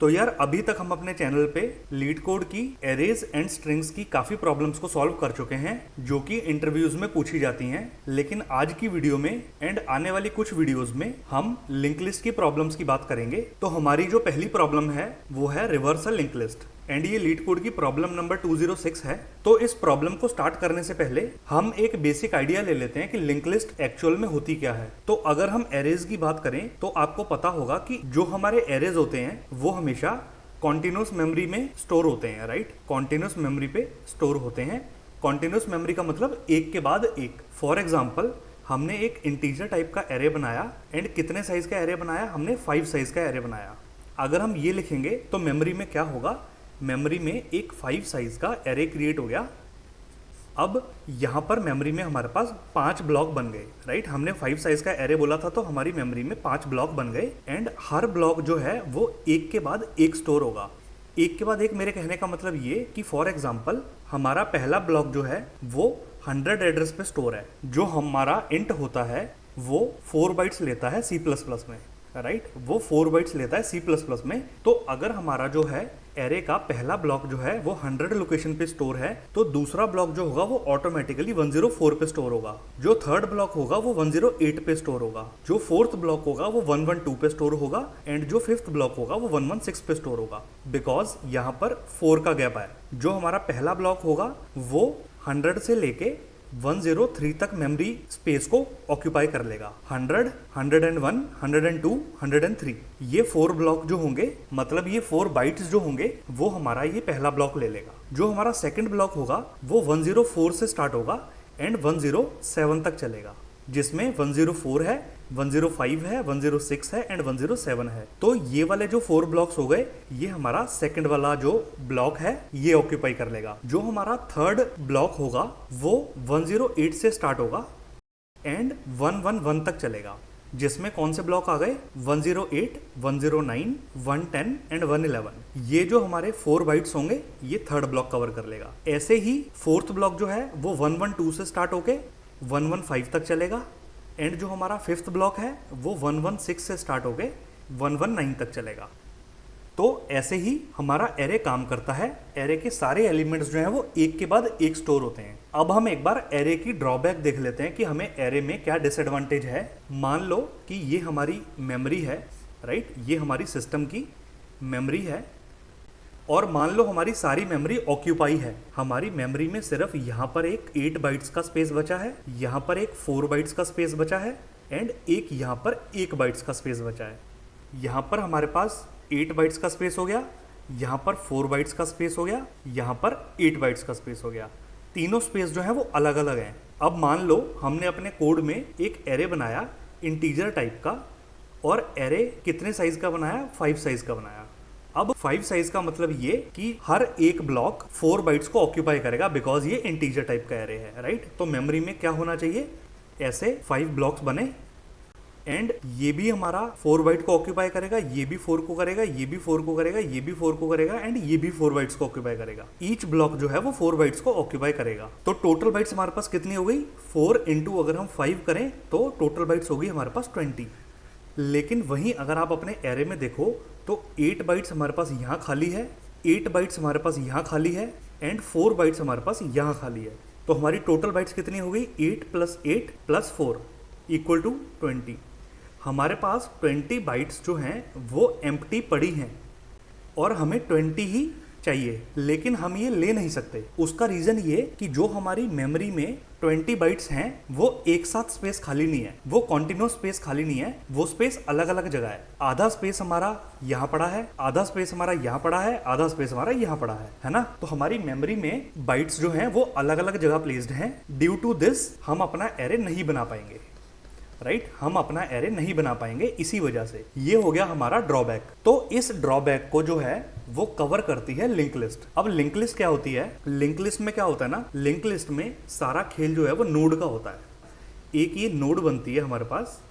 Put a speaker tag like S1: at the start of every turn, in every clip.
S1: तो यार अभी तक हम अपने चैनल पे लीड कोड की एरेज एंड स्ट्रिंग्स की काफी प्रॉब्लम्स को सॉल्व कर चुके हैं जो कि इंटरव्यूज में पूछी जाती हैं। लेकिन आज की वीडियो में एंड आने वाली कुछ वीडियोस में हम लिंक लिस्ट की प्रॉब्लम्स की बात करेंगे। तो हमारी जो पहली प्रॉब्लम है वो है रिवर्सल लिंक लिस्ट एंड ये लीड कोड की प्रॉब्लम नंबर 206 है। तो इस प्रॉब्लम को स्टार्ट करने से पहले हम एक बेसिक आइडिया ले लेते हैं कि लिंक लिस्ट एक्चुअल में होती क्या है। तो अगर हम एरेज की बात करें तो आपको पता होगा कि जो हमारे एरेज होते हैं वो हमेशा कॉन्टिन्यूस मेमोरी में स्टोर होते हैं, राइट। कॉन्टिन्यूस मेमोरी पे स्टोर होते हैं। कॉन्टिन्यूस मेमोरी का मतलब एक के बाद एक। फॉर एग्जाम्पल हमने एक इंटीजर टाइप का एरे बनाया एंड कितने साइज का एरे बनाया, हमने 5 साइज का एरे बनाया। अगर हम ये लिखेंगे तो मेमोरी में क्या होगा, मेमोरी में एक 5 साइज का एरे क्रिएट हो गया। अब यहाँ पर मेमोरी में हमारे पास 5 ब्लॉक बन गए, राइट। हमने 5 साइज का एरे बोला था तो हमारी मेमोरी में 5 ब्लॉक बन गए एंड हर ब्लॉक जो है वो एक के बाद एक स्टोर होगा। एक के बाद एक मेरे कहने का मतलब ये कि फॉर एग्जाम्पल हमारा पहला ब्लॉक जो है वो 100 एड्रेस पे स्टोर है। जो हमारा इंट होता है वो 4 बाइट्स लेता है C++ में, राइट। वो 4 बाइट्स लेता है C++ में। तो अगर हमारा जो है एरे का पहला ब्लॉक जो है वो 100 लोकेशन पे स्टोर है तो दूसरा ब्लॉक जो होगा वो ऑटोमेटिकली 104 पे स्टोर होगा। जो थर्ड ब्लॉक होगा वो 108 पे स्टोर होगा। जो फोर्थ ब्लॉक होगा वो 112 पे स्टोर होगा एंड जो फिफ्थ ब्लॉक होगा वो 116 पे स्टोर होगा, बिकॉज यहाँ पर 4 का गैप है। जो हमारा पहला ब्लॉक होगा वो 100 से लेके 103 तक मेमोरी स्पेस को ऑक्यूपाई कर लेगा। 100, 101, 102, 103 ये 4 ब्लॉक जो होंगे, मतलब ये 4 बाइट्स जो होंगे वो हमारा ये पहला ब्लॉक ले लेगा। जो हमारा सेकंड ब्लॉक होगा वो 104 से स्टार्ट होगा एंड 107 तक चलेगा, जिसमें 104 है, 105 है, 106 है एंड 107 है। तो ये वाले जो 4 ब्लॉक्स हो गए ये हमारा सेकंड वाला जो ब्लॉक है ये ऑक्यूपाई कर लेगा। जो हमारा थर्ड ब्लॉक होगा वो 108 से स्टार्ट होगा एंड 111 तक चलेगा, जिसमें कौन से ब्लॉक आ गए, 108, 109, 110 एंड 111। ये जो हमारे 4 बाइट्स होंगे ये थर्ड ब्लॉक कवर कर लेगा। ऐसे ही फोर्थ ब्लॉक जो है वो 112 से स्टार्ट होके 115 तक चलेगा एंड जो हमारा फिफ्थ ब्लॉक है वो 116 से स्टार्ट हो गए 119 तक चलेगा। तो ऐसे ही हमारा एरे काम करता है। एरे के सारे एलिमेंट्स जो हैं वो एक के बाद एक स्टोर होते हैं। अब हम एक बार एरे की ड्रॉबैक देख लेते हैं कि हमें एरे में क्या डिसएडवांटेज है। मान लो कि ये हमारी मेमोरी है, राइट। ये हमारी सिस्टम की मेमोरी है और मान लो हमारी सारी मेमोरी ऑक्यूपाई है। हमारी मेमोरी में सिर्फ यहाँ पर एक 8 बाइट्स का स्पेस बचा है, यहाँ पर एक 4 बाइट्स का स्पेस बचा है एंड एक यहाँ पर 1 बाइट्स का स्पेस बचा है। यहाँ पर हमारे पास 8 बाइट्स का स्पेस हो गया, यहाँ पर 4 बाइट्स का स्पेस हो गया, यहाँ पर 8 बाइट्स का स्पेस हो गया। तीनों स्पेस जो है वो अलग अलग हैं। अब मान लो हमने अपने कोड में एक एरे बनाया इंटीजर टाइप का और एरे कितने साइज का बनाया, 5 साइज का बनाया। अब 5 साइज का मतलब ये कि हर एक ब्लॉक 4 बाइट्स को ऑक्यूपाई करेगा, बिकॉज ये इंटीजर टाइप का एरे है, राइट। तो मेमोरी में क्या होना चाहिए, ऐसे 5 ब्लॉक्स बने एंड ये भी हमारा 4 बाइट को ऑक्यूपाई करेगा, ये भी 4 को करेगा, ये भी 4 को करेगा, ये भी 4 को करेगा एंड ये भी 4 बाइट्स को ऑक्यूपाई करेगा। ईच ब्लॉक जो है वो 4 बाइट्स को ऑक्यूपाई करेगा। तो टोटल बाइट्स हमारे पास कितनी हो गई, 4 इंटू अगर हम 5 करें तो टोटल बाइट्स होगी हमारे पास 20। लेकिन वहीं अगर आप अपने एरे में देखो तो 8 बाइट्स हमारे पास यहाँ खाली है, 8 बाइट्स हमारे पास यहाँ खाली है एंड 4 बाइट्स हमारे पास यहाँ खाली है। तो हमारी टोटल बाइट्स कितनी हो गई, 8 + 8 + 4 = 20। हमारे पास 20 बाइट्स जो हैं वो एम्प्टी पड़ी हैं और हमें 20 ही चाहिए, लेकिन हम ये ले नहीं सकते। उसका रीज़न ये कि जो हमारी मेमोरी में 20 बाइट्स हैं वो एक साथ स्पेस खाली नहीं है, वो कॉन्टिन्यूस स्पेस खाली नहीं है, वो स्पेस अलग अलग जगह है। आधा स्पेस हमारा यहाँ पड़ा है, आधा स्पेस हमारा यहाँ पड़ा है, आधा स्पेस हमारा यहाँ पड़ा है ना। तो हमारी मेमोरी में बाइट्स जो हैं वो अलग अलग जगह प्लेस्ड हैं। ड्यू टू दिस हम अपना एरे नहीं बना पाएंगे, राइट। हम अपना एरे नहीं बना पाएंगे, इसी वजह से ये हो गया हमारा ड्रॉबैक। तो इस ड्रॉबैक को जो है वो कवर करती है लिंक लिस्ट। अब लिंक लिस्ट क्या होती है, लिंक लिस्ट में क्या होता है ना, लिंक लिस्ट में सारा खेल जो है वो नोड का होता है। एक ये नोड बनती है हमारे पास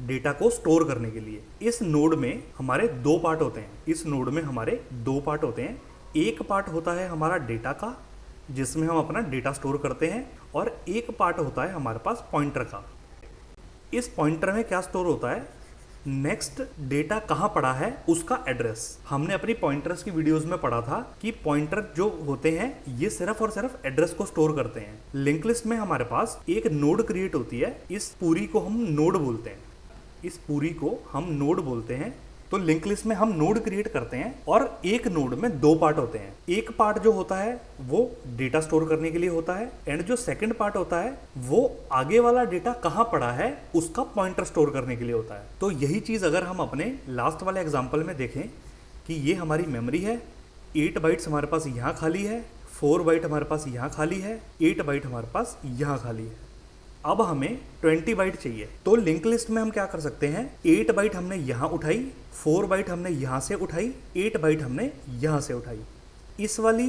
S1: डेटा को स्टोर करने के लिए। इस नोड में हमारे 2 पार्ट होते हैं। इस नोड में हमारे 2 पार्ट होते हैं। एक पार्ट होता है हमारा डेटा का, जिसमें हम अपना डेटा स्टोर करते हैं, और एक पार्ट होता है हमारे पास पॉइंटर का। इस पॉइंटर में क्या स्टोर होता है, नेक्स्ट डेटा कहाँ पड़ा है उसका एड्रेस। हमने अपनी पॉइंटर्स की वीडियोस में पढ़ा था कि पॉइंटर जो होते हैं ये सिर्फ और सिर्फ एड्रेस को स्टोर करते हैं। लिंक लिस्ट में हमारे पास एक नोड क्रिएट होती है, इस पूरी को हम नोड बोलते हैं, इस पूरी को हम नोड बोलते हैं। तो लिंक लिस्ट में हम नोड क्रिएट करते हैं और एक नोड में दो पार्ट होते हैं। एक पार्ट जो होता है वो डेटा स्टोर करने के लिए होता है एंड जो सेकंड पार्ट होता है वो आगे वाला डेटा कहाँ पड़ा है उसका पॉइंटर स्टोर करने के लिए होता है। तो यही चीज अगर हम अपने लास्ट वाले एग्जांपल में देखें कि ये हमारी मेमोरी है, 8 बाइट्स हमारे पास यहाँ खाली है, 4 बाइट हमारे पास यहाँ खाली है, 8 बाइट हमारे पास यहाँ खाली है। अब हमें 20 बाइट चाहिए। तो लिंक लिस्ट में हम क्या कर सकते हैं, 8 बाइट हमने यहाँ उठाई, 4 बाइट हमने यहाँ से उठाई, 8 बाइट हमने यहाँ से उठाई। इस वाली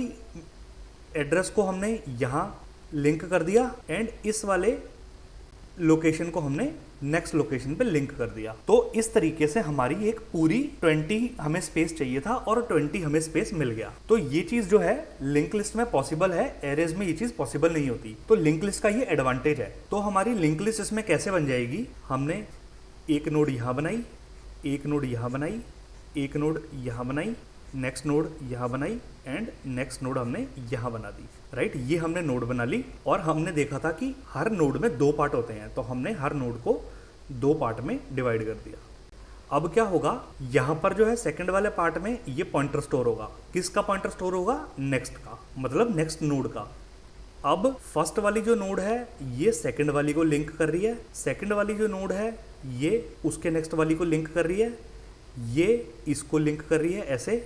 S1: एड्रेस को हमने यहाँ लिंक कर दिया एंड इस वाले लोकेशन को हमने नेक्स्ट लोकेशन पे लिंक कर दिया। तो इस तरीके से हमारी एक पूरी 20 हमें स्पेस चाहिए था और 20 हमें स्पेस मिल गया। तो ये चीज जो है लिंक लिस्ट में पॉसिबल है, एरेज में ये चीज पॉसिबल नहीं होती। तो लिंक लिस्ट का ये एडवांटेज है। तो हमारी लिंक लिस्ट इसमें कैसे बन जाएगी, हमने एक नोड यहाँ बनाई, एक नोड यहाँ बनाई, एक नोड यहाँ बनाई, नेक्स्ट नोड यहाँ बनाई एंड नेक्स्ट नोड हमने यहाँ बना दी, राइट। ये हमने नोड बना ली और हमने देखा था कि हर नोड में दो पार्ट होते हैं, तो हमने हर नोड को दो पार्ट में डिवाइड कर दिया। अब क्या होगा, यहाँ पर जो है सेकंड वाले पार्ट में ये पॉइंटर स्टोर होगा। किसका पॉइंटर स्टोर होगा, नेक्स्ट का, मतलब नेक्स्ट नोड का। अब फर्स्ट वाली जो नोड है ये सेकंड वाली को लिंक कर रही है, सेकंड वाली जो नोड है ये उसके नेक्स्ट वाली को लिंक कर रही है, ये इसको लिंक कर रही है ऐसे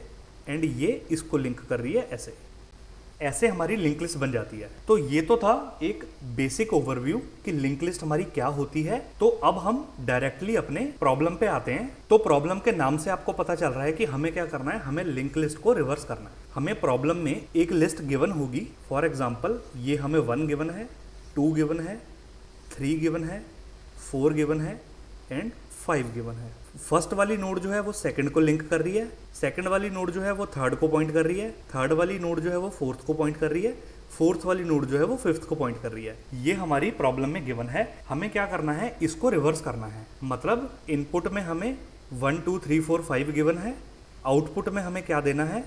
S1: एंड ये इसको लिंक कर रही है ऐसे। ऐसे हमारी लिंक लिस्ट बन जाती है। तो ये तो था एक बेसिक ओवरव्यू कि लिंक लिस्ट हमारी क्या होती है। तो अब हम डायरेक्टली अपने प्रॉब्लम पे आते हैं। तो प्रॉब्लम के नाम से आपको पता चल रहा है कि हमें क्या करना है, हमें लिंक लिस्ट को रिवर्स करना है। हमें प्रॉब्लम में एक लिस्ट गिवन होगी, फॉर एग्जाम्पल ये हमें 1 गिवन है, 2 गिवन है, 3 गिवन है, 4 गिवन है एंड 5 गिवन है। फर्स्ट वाली नोड जो है वो सेकंड को लिंक कर रही है, सेकंड वाली नोड जो है वो थर्ड को पॉइंट कर रही है, थर्ड वाली नोड जो है वो फोर्थ को पॉइंट कर रही है, फोर्थ वाली नोड जो है वो फिफ्थ को पॉइंट कर रही है। ये हमारी प्रॉब्लम में गिवन है। हमें क्या करना है, इसको रिवर्स करना है। मतलब इनपुट में हमें 1 2 3 4 5 गिवन है, आउटपुट में हमें क्या देना है,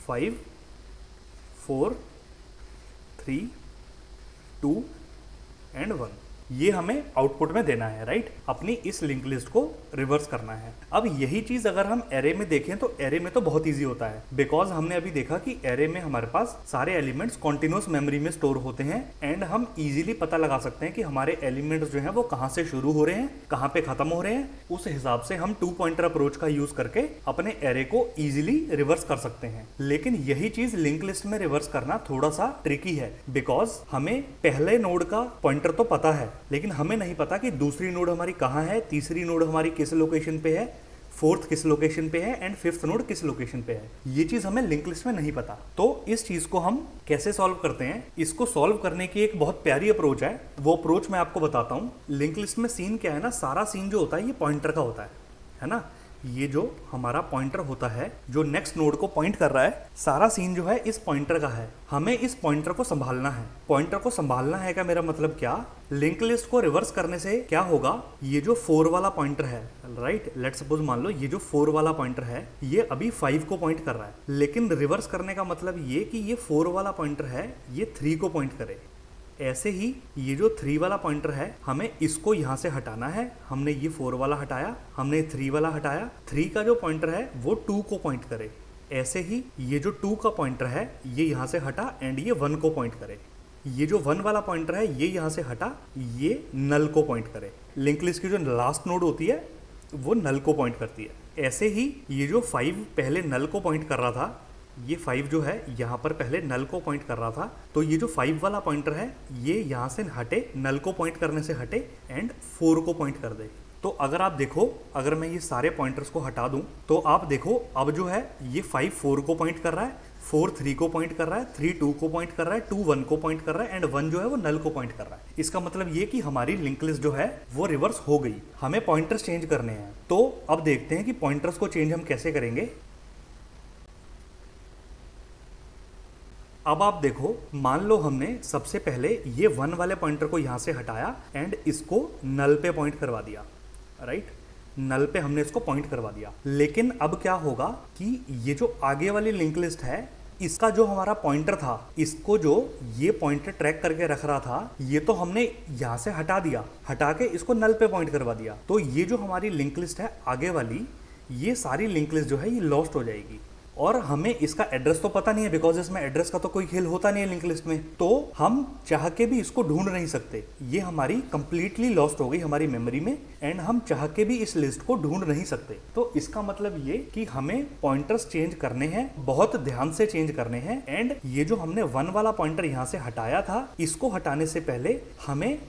S1: 5 4 3 2 एंड 1। ये हमें आउटपुट में देना है, राइट। अपनी इस लिंक लिस्ट को रिवर्स करना है। अब यही चीज अगर हम एरे में देखें तो एरे में तो बहुत इजी होता है, बिकॉज हमने अभी देखा कि एरे में हमारे पास सारे एलिमेंट्स कॉन्टिन्यूस मेमोरी में स्टोर होते हैं एंड हम इजीली पता लगा सकते हैं कि हमारे एलिमेंट्स जो है वो कहाँ से शुरू हो रहे हैं, कहाँ पे खत्म हो रहे हैं। उस हिसाब से हम 2 पॉइंटर अप्रोच का यूज करके अपने एरे को इजीली रिवर्स कर सकते हैं। लेकिन यही चीज लिंक लिस्ट में रिवर्स करना थोड़ा सा ट्रिकी है, बिकॉज हमें पहले नोड का पॉइंटर तो पता है लेकिन हमें नहीं पता कि दूसरी नोड हमारी कहाँ है, तीसरी नोड हमारी किस लोकेशन पे है, फोर्थ किस लोकेशन पे है एंड फिफ्थ नोड किस लोकेशन पे है। ये चीज हमें लिंक लिस्ट में नहीं पता। तो इस चीज को हम कैसे सॉल्व करते हैं, इसको सॉल्व करने की एक बहुत प्यारी अप्रोच है। वो अप्रोच मैं आपको बताता हूँ। लिंक लिस्ट में सीन क्या है ना, सारा सीन जो होता है ये पॉइंटर का होता है ना। ये जो हमारा पॉइंटर होता है जो नेक्स्ट नोड को पॉइंट कर रहा है, सारा सीन जो है इस पॉइंटर का है। हमें इस पॉइंटर को संभालना है। पॉइंटर को संभालना है का मेरा मतलब क्या, लिंक लिस्ट को रिवर्स करने से क्या होगा, ये जो 4 वाला पॉइंटर है, राइट, लेट्स सपोज मान लो ये जो 4 वाला पॉइंटर है ये अभी 5 को पॉइंट कर रहा है, लेकिन रिवर्स करने का मतलब ये कि ये 4 वाला पॉइंटर है ये 3 को पॉइंट करे। ऐसे ही ये जो 3 वाला पॉइंटर है हमें इसको यहाँ से हटाना है। हमने ये 4 वाला हटाया, हमने 3 वाला हटाया, 3 का जो पॉइंटर है वो 2 को पॉइंट करे। ऐसे ही ये जो 2 का पॉइंटर है ये यहाँ से हटा एंड ये 1 को पॉइंट करे। ये जो 1 वाला पॉइंटर है ये यहाँ से हटा, ये नल को पॉइंट करे। लिंक लिस्ट की जो लास्ट नोड होती है वो नल को पॉइंट करती है। ऐसे ही ये जो 5 पहले नल को पॉइंट कर रहा था, ये 5 जो है यहाँ पर पहले नल को पॉइंट कर रहा था, तो ये जो 5 वाला पॉइंटर है ये यहाँ से हटे, नल को पॉइंट करने से हटे एंड 4 को पॉइंट कर दे। तो अगर आप देखो, अगर मैं ये सारे पॉइंटर्स को हटा दूं तो आप देखो अब जो है ये 5 4 को पॉइंट कर रहा है, 4 3 को पॉइंट कर रहा है, 3 2 को पॉइंट कर रहा है, 2 1 को पॉइंट कर रहा है एंड 1 जो है वो नल को पॉइंट कर रहा है। इसका मतलब ये कि हमारी लिंक लिस्ट जो है वो रिवर्स हो गई। हमें पॉइंटर्स चेंज करने हैं। तो अब देखते हैं कि पॉइंटर्स को चेंज हम कैसे करेंगे। अब आप देखो, मान लो हमने सबसे पहले ये 1 वाले पॉइंटर को यहाँ से हटाया एंड इसको नल पे पॉइंट करवा दिया। राइट। नल पे हमने इसको पॉइंट करवा दिया। लेकिन अब क्या होगा कि ये जो आगे वाली लिंक लिस्ट है, इसका जो हमारा पॉइंटर था, इसको जो ये पॉइंटर ट्रैक करके रख रहा था, ये तो हमने यहाँ से हटा दिया, हटा के इसको नल पे पॉइंट करवा दिया। तो ये जो हमारी लिंक लिस्ट है आगे वाली, ये सारी लिंक लिस्ट जो है ये लॉस्ट हो जाएगी। और हमें इसका एड्रेस तो पता नहीं है, बिकॉज इसमें एड्रेस का तो कोई खेल होता नहीं है लिंक लिस्ट में, तो हम चाह के भी इसको ढूंढ नहीं सकते। ये हमारी कंप्लीटली लॉस्ट हो गई हमारी मेमोरी में, एंड हम चाह के भी इस लिस्ट को ढूंढ नहीं सकते। तो इसका मतलब ये कि हमें पॉइंटर्स चेंज करने हैं, बहुत ध्यान से चेंज करने हैं। एंड ये जो हमने 1 वाला पॉइंटर यहाँ से हटाया था, इसको हटाने से पहले हमें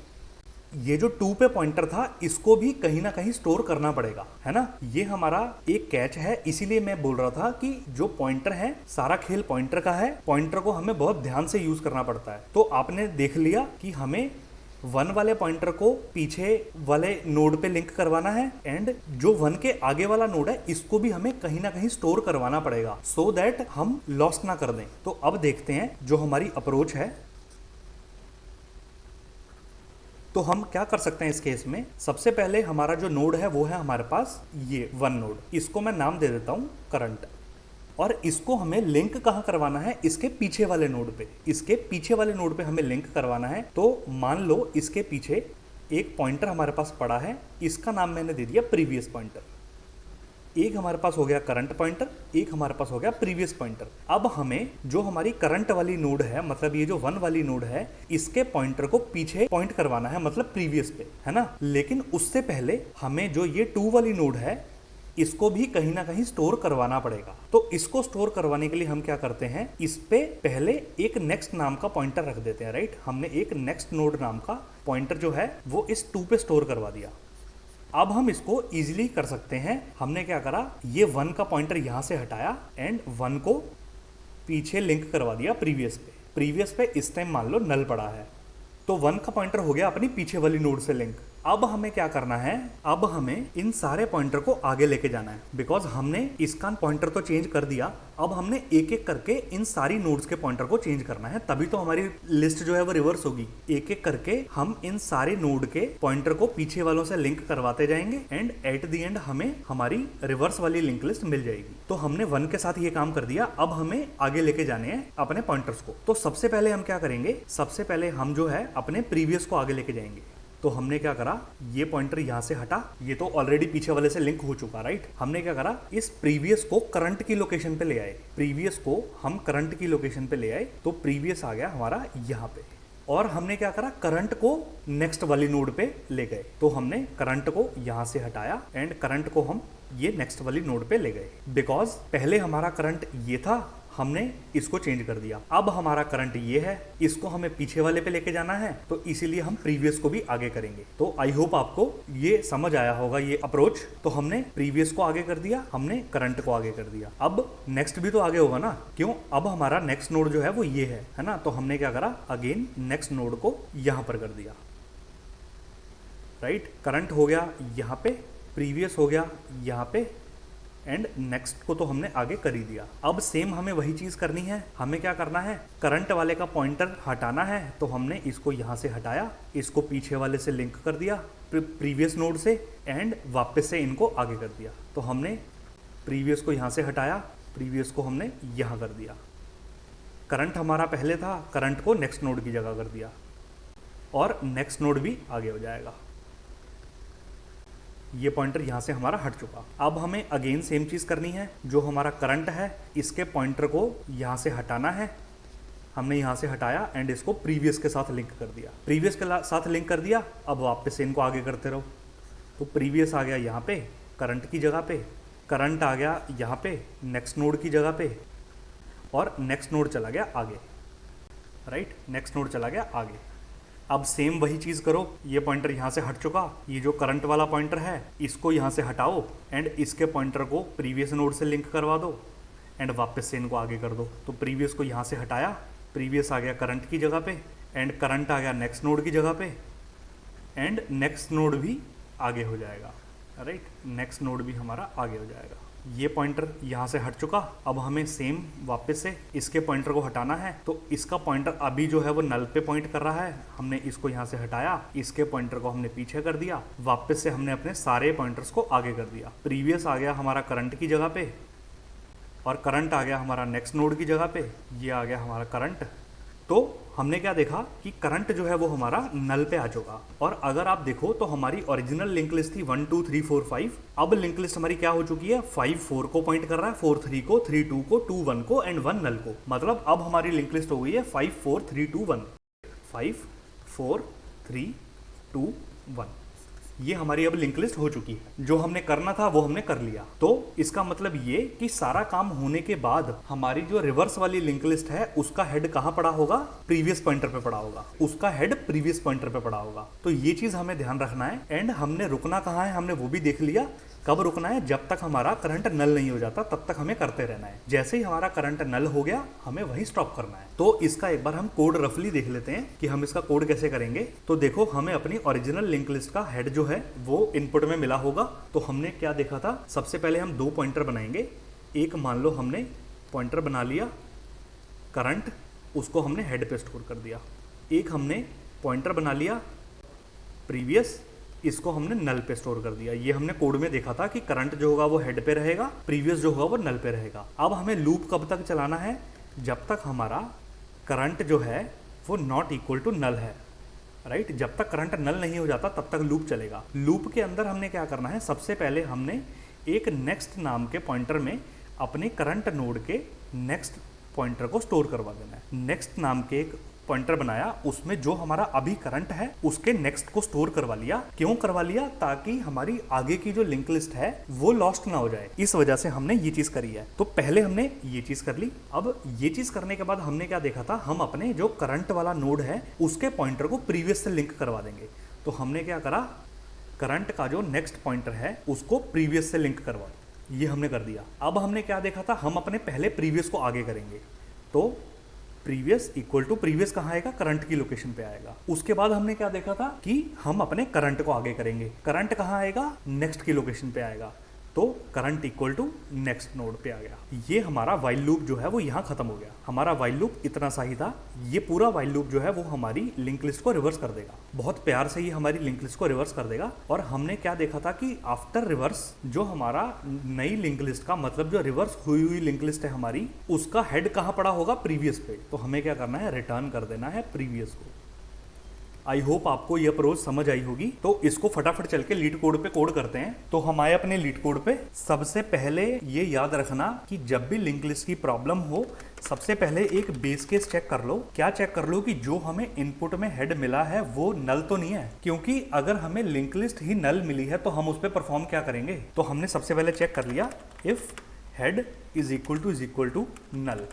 S1: ये जो 2 पे पॉइंटर था, इसको भी कहीं ना कहीं स्टोर करना पड़ेगा, है ना। ये हमारा एक कैच है, इसीलिए मैं बोल रहा था कि जो पॉइंटर है, सारा खेल पॉइंटर का है। पॉइंटर को हमें बहुत ध्यान से यूज करना पड़ता है। तो आपने देख लिया कि हमें 1 वाले पॉइंटर को पीछे वाले नोड पे लिंक करवाना है, एंड जो 1 के आगे वाला नोड है, इसको भी हमें कहीं ना कहीं स्टोर करवाना पड़ेगा, सो दैट हम लॉस्ट ना कर दें। तो अब देखते हैं जो हमारी अप्रोच है। तो हम क्या कर सकते हैं इस केस में। सबसे पहले हमारा जो नोड है वो है हमारे पास ये 1 नोड, इसको मैं नाम दे देता हूँ करंट। और इसको हमें लिंक कहाँ करवाना है, इसके पीछे वाले नोड पे। इसके पीछे वाले नोड पे हमें लिंक करवाना है। तो मान लो इसके पीछे एक पॉइंटर हमारे पास पड़ा है, इसका नाम मैंने दे दिया प्रीवियस पॉइंटर। एक हमारे पास हो गया करंट पॉइंटर, एक हमारे पास हो गया प्रीवियस पॉइंटर। अब हमें जो हमारी करंट वाली नोड है, मतलब ये जो 1 वाली नोड है, इसके पॉइंटर को पीछे पॉइंट करवाना है, मतलब प्रीवियस पे, है ना। लेकिन उससे पहले हमें जो ये 2 वाली नोड है, इसको भी कहीं ना कहीं स्टोर करवाना पड़ेगा। तो इसको स्टोर करवाने के लिए हम क्या करते हैं, इस पे पहले एक नेक्स्ट नाम का पॉइंटर रख देते हैं, राइट। हमने एक नेक्स्ट नोड नाम का पॉइंटर जो है वो इस 2 पे स्टोर करवा दिया। अब हम इसको इजीली कर सकते हैं। हमने क्या करा, ये 1 का पॉइंटर यहाँ से हटाया एंड 1 को पीछे लिंक करवा दिया प्रीवियस पे। प्रीवियस पे इस टाइम मान लो नल पड़ा है, तो 1 का पॉइंटर हो गया अपनी पीछे वाली नोड से लिंक। अब हमें क्या करना है, अब हमें इन सारे पॉइंटर को आगे लेके जाना है, बिकॉज हमने इसका पॉइंटर तो चेंज कर दिया। अब हमने एक एक करके इन सारी नोड्स के पॉइंटर को चेंज करना है, तभी तो हमारी लिस्ट जो है वो रिवर्स होगी। एक एक करके हम इन सारे नोड के पॉइंटर को पीछे वालों से लिंक करवाते जाएंगे, एंड एट द एंड हमें हमारी रिवर्स वाली लिंक लिस्ट मिल जाएगी। तो हमने 1 के साथ ये काम कर दिया। अब हमें आगे लेके जाने हैं अपने पॉइंटर्स को। तो सबसे पहले हम क्या करेंगे, सबसे पहले हम जो है अपने प्रीवियस को आगे लेके जाएंगे। तो हमने क्या करा, ये पॉइंटर यहाँ से हटा, ये तो ऑलरेडी पीछे वाले से लिंक हो चुका, राइट। हमने क्या करा, इस प्रीवियस को करंट की लोकेशन पे ले आए। प्रीवियस को हम करंट की लोकेशन पे ले आए, तो प्रीवियस आ गया हमारा यहाँ पे। और हमने क्या करा, करंट को नेक्स्ट वाली नोड पे ले गए। तो हमने करंट को यहाँ से हटाया एंड करंट को हम ये नेक्स्ट वाली नोड पे ले गए। बिकॉज पहले हमारा करंट ये था, हमने इसको चेंज कर दिया। अब हमारा करंट ये है, इसको हमें पीछे वाले पे लेके जाना है, तो इसीलिए हम प्रीवियस को भी आगे करेंगे। तो आई होप आपको ये समझ आया होगा ये अप्रोच। तो हमने प्रीवियस को आगे कर दिया, हमने करंट को आगे कर दिया। अब नेक्स्ट भी तो आगे होगा ना, क्यों। अब हमारा नेक्स्ट नोड जो है वो ये है ना। तो हमने क्या करा, अगेन नेक्स्ट नोड को यहां पर कर दिया, राइट। करंट हो गया यहाँ पे, प्रीवियस हो गया यहाँ पे, एंड नेक्स्ट को तो हमने आगे कर ही दिया। अब सेम हमें वही चीज करनी है। हमें क्या करना है, करंट वाले का पॉइंटर हटाना है। तो हमने इसको यहाँ से हटाया, इसको पीछे वाले से लिंक कर दिया प्रीवियस नोड से, एंड वापस से इनको आगे कर दिया। तो हमने प्रीवियस को यहाँ से हटाया, प्रीवियस को हमने यहाँ कर दिया। करंट हमारा पहले था, करंट को नेक्स्ट नोड की जगह कर दिया, और नेक्स्ट नोड भी आगे हो जाएगा। ये पॉइंटर यहाँ से हमारा हट चुका। अब हमें अगेन सेम चीज़ करनी है। जो हमारा करंट है, इसके पॉइंटर को यहाँ से हटाना है। हमने यहाँ से हटाया एंड इसको प्रीवियस के साथ लिंक कर दिया। प्रीवियस के साथ लिंक कर दिया, अब वापस से इनको आगे करते रहो। तो प्रीवियस आ गया यहाँ पे करंट की जगह पे, करंट आ गया यहाँ पे नेक्स्ट नोड की जगह पे, और नेक्स्ट नोड चला गया आगे, राइट। नेक्स्ट नोड चला गया आगे। अब सेम वही चीज़ करो। ये पॉइंटर यहाँ से हट चुका, ये जो करंट वाला पॉइंटर है इसको यहाँ से हटाओ एंड इसके पॉइंटर को प्रीवियस नोड से लिंक करवा दो, एंड वापस से इनको आगे कर दो। तो प्रीवियस को यहाँ से हटाया, प्रीवियस आ गया करंट की जगह पे, एंड करंट आ गया नेक्स्ट नोड की जगह पे, एंड नेक्स्ट नोड भी आगे हो जाएगा, राइट। नेक्स्ट नोड भी हमारा आगे हो जाएगा। ये पॉइंटर यहाँ से हट चुका। अब हमें सेम वापस से इसके पॉइंटर को हटाना है। तो इसका पॉइंटर अभी जो है वो नल पे पॉइंट कर रहा है। हमने इसको यहाँ से हटाया, इसके पॉइंटर को हमने पीछे कर दिया, वापस से हमने अपने सारे पॉइंटर्स को आगे कर दिया। प्रीवियस आ गया हमारा करंट की जगह पे, और करंट आ गया हमारा नेक्स्ट नोड की जगह पे। ये आ गया हमारा करंट। तो हमने क्या देखा कि करंट जो है वो हमारा नल पे आ चुका। और अगर आप देखो तो हमारी ओरिजिनल लिंक लिस्ट थी 1 2 3 4 5। अब लिंक लिस्ट हमारी क्या हो चुकी है, 5 4 को पॉइंट कर रहा है, 4 3 को, 3 2 को, 2 1 को एंड 1 नल को। मतलब अब हमारी लिंक लिस्ट हो गई है 5 4 3 2 1। 5 4 3 2 1। ये हमारी अब लिंक लिस्ट हो चुकी है। जो हमने करना था वो हमने कर लिया। तो इसका मतलब ये कि सारा काम होने के बाद हमारी जो रिवर्स वाली लिंक लिस्ट है उसका हेड कहाँ पड़ा होगा, प्रीवियस पॉइंटर पे पड़ा होगा। उसका हेड प्रीवियस पॉइंटर पे पड़ा होगा। तो ये चीज हमें ध्यान रखना है। एंड हमने रुकना कहाँ है हमने वो भी देख लिया। कब रुकना है, जब तक हमारा करंट नल नहीं हो जाता तब तक हमें करते रहना है। जैसे ही हमारा करंट नल हो गया हमें वहीं स्टॉप करना है। तो इसका एक बार हम कोड रफली देख लेते हैं कि हम इसका कोड कैसे करेंगे। तो देखो, हमें अपनी ओरिजिनल लिंक लिस्ट का हेड जो है वो इनपुट में मिला होगा। तो हमने क्या देखा था, सबसे पहले हम 2 पॉइंटर बनाएंगे। एक मान लो हमने पॉइंटर बना लिया करंट, उसको हमने हेड पे स्टोर कर दिया। एक हमने पॉइंटर बना लिया प्रीवियस, इसको हमने नल पे स्टोर कर दिया। ये हमने कोड में देखा था कि करंट जो होगा वो हेड पे रहेगा, प्रीवियस जो होगा वो नल पे रहेगा। अब हमें लूप कब तक चलाना है, जब तक हमारा करंट जो है वो नॉट इक्वल टू नल है, राइट। जब तक करंट नल नहीं हो जाता तब तक लूप चलेगा। लूप के अंदर हमने क्या करना है, सबसे पहले हमने एक नेक्स्ट नाम के पॉइंटर में अपने करंट नोड के नेक्स्ट पॉइंटर को स्टोर करवा देना है। नेक्स्ट नाम के एक पॉइंटर बनाया, उसमें जो हमारा अभी करंट है उसके नेक्स्ट को स्टोर करवा लिया। क्यों करवा लिया, ताकि हमारी आगे की जो लिंक लिस्ट है वो लॉस्ट ना हो जाए। इस वजह से हमने ये चीज करी है। तो पहले हमने ये चीज कर ली। अब ये चीज करने के बाद हमने क्या देखा था, हम अपने जो करंट वाला नोड है उसके पॉइंटर को प्रीवियस से लिंक करवा देंगे। तो हमने क्या करा, करंट का जो नेक्स्ट पॉइंटर है उसको प्रीवियस से लिंक करवा, ये हमने कर दिया। अब हमने क्या देखा था, हम अपने पहले प्रीवियस को आगे करेंगे। तो प्रीवियस इक्वल टू प्रीवियस कहाँ आएगा, करंट की लोकेशन पे आएगा। उसके बाद हमने क्या देखा था कि हम अपने करंट को आगे करेंगे। करंट कहाँ आएगा, नेक्स्ट की लोकेशन पे आएगा। तो current equal to next node पे आ गया। ये हमारा वाइल लूप जो है वो यहाँ खत्म हो गया। हमारा वाइल लूप इतना सा ही था। ये पूरा वाइल लूप जो है वो हमारी लिंक लिस्ट को रिवर्स कर देगा। बहुत प्यार से ये हमारी लिंक लिस्ट को रिवर्स कर देगा। और हमने क्या देखा था कि आफ्टर रिवर्स जो हमारा नई लिंक लिस्ट का मतलब जो रिवर्स हुई लिंक लिस्ट है हमारी, उसका हेड कहाँ पड़ा होगा, प्रीवियस पे। तो हमें क्या करना है, रिटर्न कर देना है प्रीवियस को। आई होप आपको ये अप्रोच समझ आई होगी। तो इसको फटाफट चल के लीड कोड पे कोड करते हैं। तो हम आए अपने लीड कोड पे। सबसे पहले ये याद रखना कि जब भी लिंक लिस्ट की प्रॉब्लम हो, सबसे पहले एक बेस केस चेक कर लो। क्या चेक कर लो कि जो हमें इनपुट में हेड मिला है वो नल तो नहीं है। क्योंकि अगर हमें लिंक लिस्ट ही नल मिली है तो हम उस पर परफॉर्म क्या करेंगे। तो हमने सबसे पहले चेक कर लिया, if head is equal to null.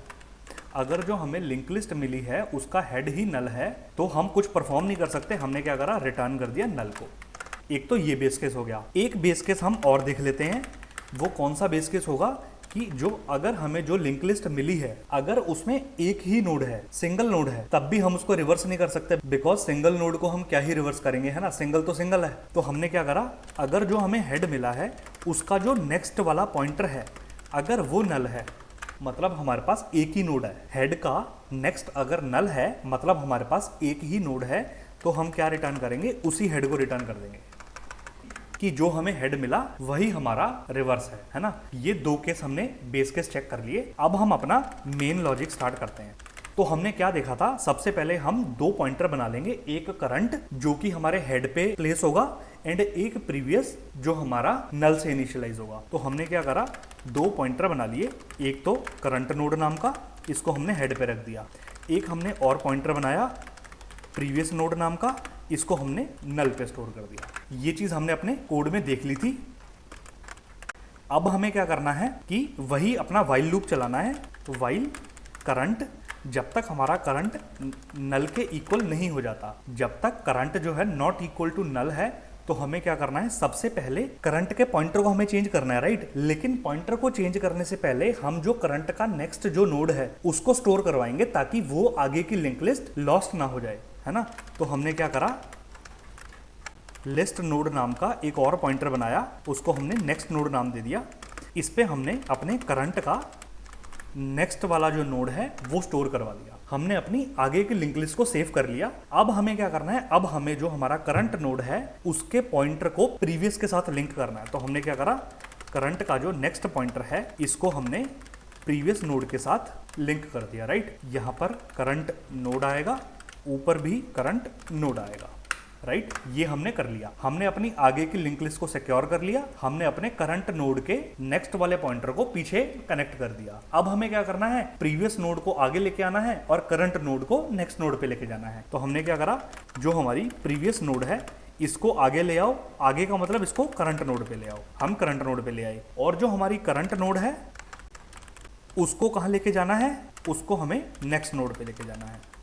S1: अगर जो हमें लिंक लिस्ट मिली है उसका हेड ही नल है तो हम कुछ परफॉर्म नहीं कर सकते। हमने क्या करा, रिटर्न कर दिया नल को। एक तो ये बेस केस हो गया। एक बेस केस हम और देख लेते हैं। वो कौन सा बेस केस होगा कि जो अगर हमें जो लिंक लिस्ट मिली है अगर उसमें एक ही नोड है, सिंगल नोड है, तब भी हम उसको रिवर्स नहीं कर सकते। बिकॉज सिंगल नोड को हम क्या ही रिवर्स करेंगे, है ना। सिंगल तो सिंगल है। तो हमने क्या करा, अगर जो हमें हेड मिला है उसका जो नेक्स्ट वाला पॉइंटर है अगर वो नल है, मतलब हमारे पास एक ही नोड है। हेड का नेक्स्ट अगर नल है मतलब हमारे पास एक ही नोड है। तो हम क्या रिटर्न करेंगे, उसी हेड को रिटर्न कर देंगे कि जो हमें हेड मिला वही हमारा रिवर्स है ना। ये 2 केस हमने बेस केस चेक कर लिए। अब हम अपना मेन लॉजिक स्टार्ट करते हैं। तो हमने क्या देखा था, सबसे पहले हम 2 पॉइंटर बना लेंगे। एक करंट जो कि हमारे हेड पे प्लेस होगा एंड एक प्रीवियस जो हमारा नल से इनिशियलाइज होगा। तो हमने क्या करा, 2 पॉइंटर बना लिए। एक तो करंट नोड नाम का, इसको हमने हेड पे रख दिया। एक हमने और पॉइंटर बनाया प्रीवियस नोड नाम का, इसको हमने नल पे स्टोर कर दिया। ये चीज हमने अपने कोड में देख ली थी। अब हमें क्या करना है कि वही अपना वाइल लूप चलाना है। तो वाइल करंट, जब तक हमारा करंट नल के इक्वल नहीं हो जाता, जब तक करंट जो है नॉट इक्वल टू नल है, तो हमें क्या करना है, सबसे पहले करंट के पॉइंटर को हमें चेंज करना है, राइट। लेकिन पॉइंटर को चेंज करने से पहले हम जो करंट का नेक्स्ट जो नोड है उसको स्टोर करवाएंगे ताकि वो आगे की लिंक लिस्ट लॉस्ट ना हो जाए, है ना। तो हमने क्या करा, लिस्ट नोड नाम का एक और पॉइंटर बनाया, उसको हमने नेक्स्ट नोड नाम दे दिया। इस पे हमने अपने करंट का नेक्स्ट वाला जो नोड है वो स्टोर करवा दिया। हमने अपनी आगे की लिंक लिस्ट को सेव कर लिया। अब हमें क्या करना है, अब हमें जो हमारा करंट नोड है उसके पॉइंटर को प्रीवियस के साथ लिंक करना है। तो हमने क्या करा, करंट का जो नेक्स्ट पॉइंटर है इसको हमने प्रीवियस नोड के साथ लिंक कर दिया, राइट। यहाँ पर करंट नोड आएगा, ऊपर भी करंट नोड आएगा, राइट। ये हमने कर लिया। हमने अपनी आगे की लिंक लिस्ट को सिक्योर कर लिया। हमने अपने करंट नोड के नेक्स्ट वाले पॉइंटर को पीछे कनेक्ट कर दिया। अब हमें क्या करना है, प्रीवियस नोड को आगे लेके आना है और करंट नोड को नेक्स्ट नोड पे लेके जाना है। तो हमने क्या करा, जो हमारी प्रीवियस नोड है इसको आगे ले आओ, आगे का मतलब इसको करंट नोड पे ले आओ। हम करंट नोड पे ले आए और जो हमारी करंट नोड है उसको कहाँ लेके जाना है, उसको हमें नेक्स्ट नोड पे लेके जाना है।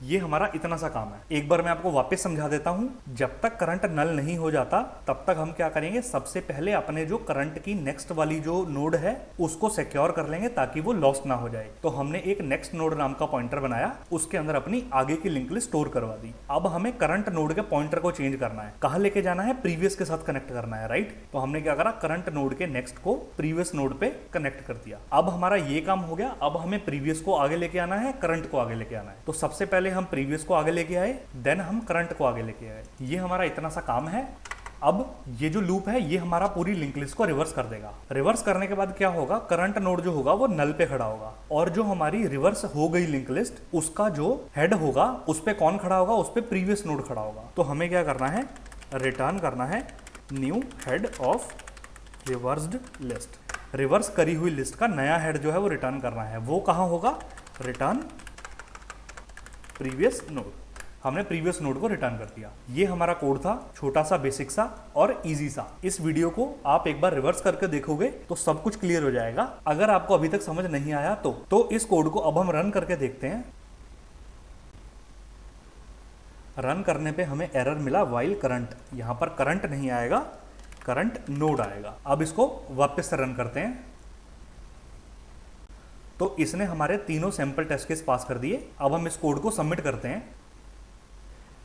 S1: ये हमारा इतना सा काम है। एक बार मैं आपको वापस समझा देता हूं। जब तक करंट नल नहीं हो जाता तब तक हम क्या करेंगे, सबसे पहले अपने जो करंट की नेक्स्ट वाली जो नोड है उसको सिक्योर कर लेंगे ताकि वो लॉस्ट ना हो जाए। तो हमने एक नेक्स्ट नोड नाम का पॉइंटर बनाया, उसके अंदर अपनी आगे की लिंक लिस्ट स्टोर करवा दी। अब हमें करंट नोड के पॉइंटर को चेंज करना है, कहाँ लेके जाना है, प्रीवियस के साथ कनेक्ट करना है, राइट। तो हमने क्या करा, करंट नोड के नेक्स्ट को प्रीवियस नोड पे कनेक्ट कर दिया। अब हमारा ये काम हो गया। अब हमें प्रीवियस को आगे लेके आना है, करंट को आगे लेके आना है। तो सबसे पहले हम प्रीवियस को आगे लेके आए, देन हम करंट को आगे लेके आए। ये हमारा इतना सा काम है। अब ये जो लूप है ये हमारा पूरी लिंक लिस्ट को रिवर्स कर देगा। रिवर्स करने के बाद क्या होगा, करंट नोड जो होगा वो नल पे खड़ा होगा और जो हमारी रिवर्स हो गई लिंक लिस्ट उसका जो हेड होगा उस पे कौन खड़ा होगा, उस पे प्रीवियस नोड खड़ा होगा। तो हमें क्या करना है, रिटर्न करना है new head of reversed list. Reverse करी हुई लिस्ट का नया हेड जो है वो रिटर्न करना है। वो कहाँ होगा, रिटर्न प्रीवियस नोड। हमने प्रीवियस नोड को रिटर्न कर दिया। ये हमारा कोड था, छोटा सा, बेसिक सा और इजी सा। इस वीडियो को आप एक बार रिवर्स करके देखोगे तो सब कुछ क्लियर हो जाएगा। अगर आपको अभी तक समझ नहीं आया तो इस कोड को अब हम रन करके देखते हैं। रन करने पे हमें एरर मिला व्हाइल करंट। यहां पर करंट नहीं आएगा, करंट नोड आएगा। अब इसको वापस से रन करते हैं तो इसने हमारे तीनों सैंपल टेस्ट केस पास कर दिए। अब हम इस कोड को सबमिट करते हैं।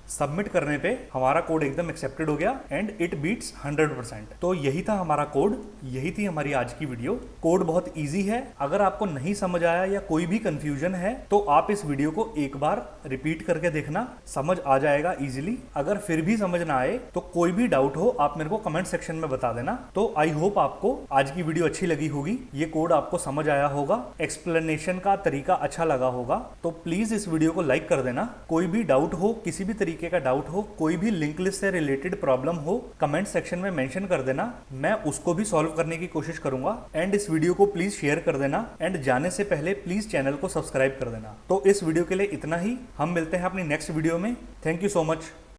S1: सबमिट करने पे हमारा कोड एकदम एक्सेप्टेड हो गया एंड इट बीट्स 100%। तो यही था हमारा कोड, यही थी हमारी आज की वीडियो। कोड बहुत इजी है। अगर आपको नहीं समझ आया या कोई भी कंफ्यूजन है तो आप इस वीडियो को एक बार रिपीट करके देखना, समझ आ जाएगा इजीली। अगर फिर भी समझ ना आए तो कोई भी डाउट हो आप मेरे को कमेंट सेक्शन में बता देना। तो आई होप आपको आज की वीडियो अच्छी लगी होगी, ये कोड आपको समझ आया होगा, एक्सप्लेनेशन का तरीका अच्छा लगा होगा। तो प्लीज इस वीडियो को लाइक कर देना। कोई भी डाउट हो, किसी भी तरीके का डाउट हो, कोई भी लिंक लिस्ट से रिलेटेड प्रॉब्लम हो, कमेंट सेक्शन में मेंशन कर देना, मैं उसको भी सॉल्व करने की कोशिश करूंगा। एंड इस वीडियो को प्लीज शेयर कर देना एंड जाने से पहले प्लीज चैनल को सब्सक्राइब कर देना। तो इस वीडियो के लिए इतना ही। हम मिलते हैं अपनी नेक्स्ट वीडियो में। Thank you so much.